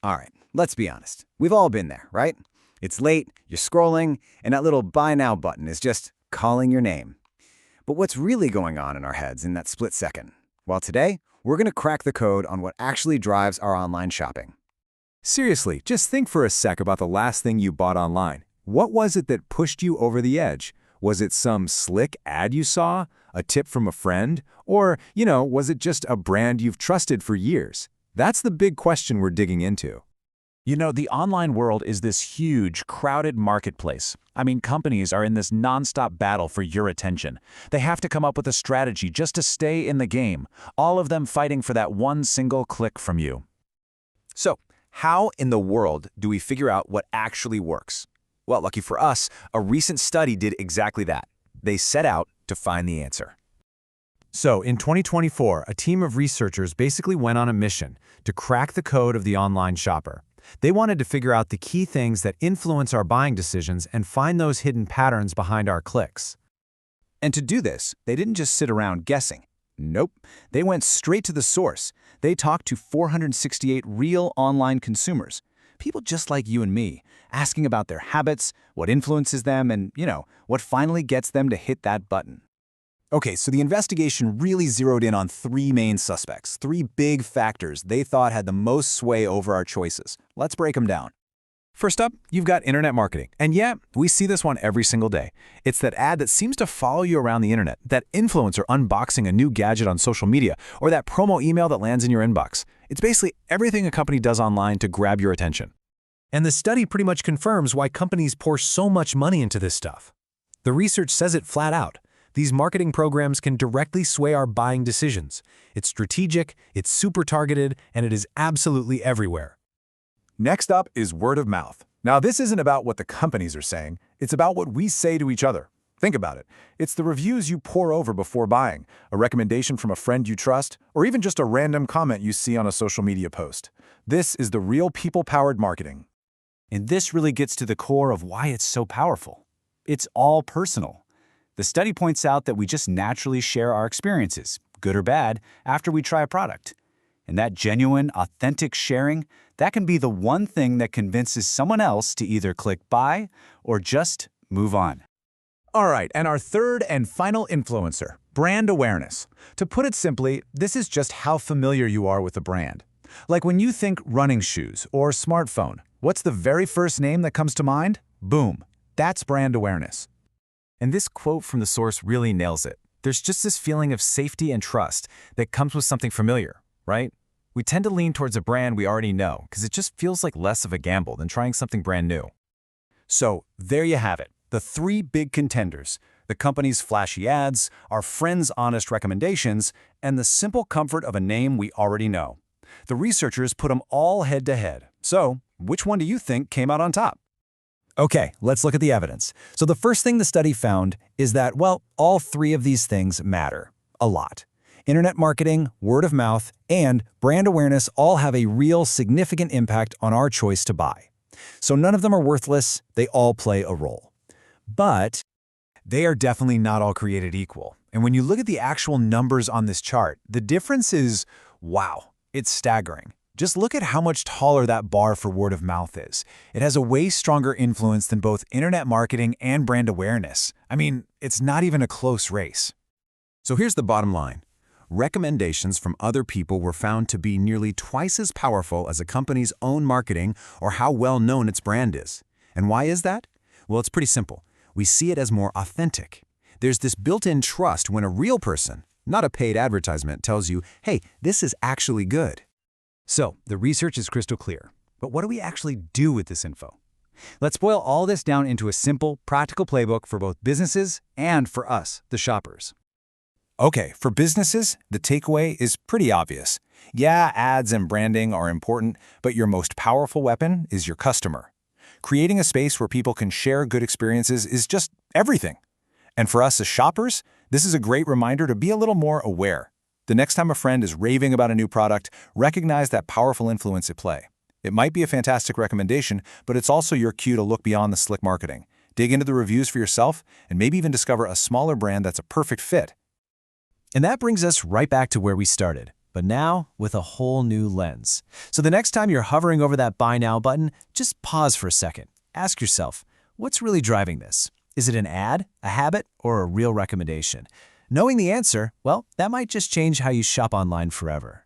All right, let's be honest. We've all been there, right? It's late, you're scrolling, and that little buy now button is just calling your name. But what's really going on in our heads in that split second? Well, today, we're going to crack the code on what actually drives our online shopping. Seriously, just think for a sec about the last thing you bought online. What was it that pushed you over the edge? Was it some slick ad you saw? A tip from a friend? Or, was it just a brand you've trusted for years? That's the big question we're digging into. The online world is this huge, crowded marketplace. Companies are in this nonstop battle for your attention. They have to come up with a strategy just to stay in the game, all of them fighting for that one single click from you. So, how in the world do we figure out what actually works? Well, lucky for us, a recent study did exactly that. They set out to find the answer. So, in 2024, a team of researchers basically went on a mission to crack the code of the online shopper. They wanted to figure out the key things that influence our buying decisions and find those hidden patterns behind our clicks. And to do this, they didn't just sit around guessing. Nope, they went straight to the source. They talked to 468 real online consumers, people just like you and me, asking about their habits, what influences them, and, what finally gets them to hit that button. Okay, so the investigation really zeroed in on three main suspects, three big factors they thought had the most sway over our choices. Let's break them down. First up, you've got internet marketing. And yeah, we see this one every single day. It's that ad that seems to follow you around the internet, that influencer unboxing a new gadget on social media, or that promo email that lands in your inbox. It's basically everything a company does online to grab your attention. And the study pretty much confirms why companies pour so much money into this stuff. The research says it flat out. These marketing programs can directly sway our buying decisions. It's strategic, it's super targeted, and it is absolutely everywhere. Next up is word of mouth. Now, this isn't about what the companies are saying. It's about what we say to each other. Think about it. It's the reviews you pour over before buying, a recommendation from a friend you trust, or even just a random comment you see on a social media post. This is the real people-powered marketing. And this really gets to the core of why it's so powerful. It's all personal. The study points out that we just naturally share our experiences, good or bad, after we try a product. And that genuine, authentic sharing, that can be the one thing that convinces someone else to either click buy or just move on. All right, and our third and final influencer, brand awareness. To put it simply, this is just how familiar you are with a brand. Like when you think running shoes or smartphone, what's the very first name that comes to mind? Boom, that's brand awareness. And this quote from the source really nails it. There's just this feeling of safety and trust that comes with something familiar, right? We tend to lean towards a brand we already know because it just feels like less of a gamble than trying something brand new. So there you have it, the three big contenders, the company's flashy ads, our friends' honest recommendations, and the simple comfort of a name we already know. The researchers put them all head to head. So which one do you think came out on top? Okay, let's look at the evidence. So the first thing the study found is that, all three of these things matter a lot. Internet marketing, word of mouth, and brand awareness all have a real significant impact on our choice to buy. So none of them are worthless, they all play a role. But they are definitely not all created equal. And when you look at the actual numbers on this chart, the difference is, wow, it's staggering. Just look at how much taller that bar for word of mouth is. It has a way stronger influence than both internet marketing and brand awareness. It's not even a close race. So here's the bottom line. Recommendations from other people were found to be nearly twice as powerful as a company's own marketing or how well known its brand is. And why is that? Well, it's pretty simple. We see it as more authentic. There's this built-in trust when a real person, not a paid advertisement, tells you, hey, this is actually good. So, the research is crystal clear. But what do we actually do with this info? Let's boil all this down into a simple, practical playbook for both businesses and for us, the shoppers. Okay, for businesses, the takeaway is pretty obvious. Yeah, ads and branding are important, but your most powerful weapon is your customer. Creating a space where people can share good experiences is just everything. And for us as shoppers, this is a great reminder to be a little more aware. The next time a friend is raving about a new product, recognize that powerful influence at play. It might be a fantastic recommendation, but it's also your cue to look beyond the slick marketing. Dig into the reviews for yourself, and maybe even discover a smaller brand that's a perfect fit. And that brings us right back to where we started. but now with a whole new lens. So the next time you're hovering over that Buy Now button, just pause for a second. Ask yourself, what's really driving this? Is it an ad, a habit, or a real recommendation? Knowing the answer, well, that might just change how you shop online forever.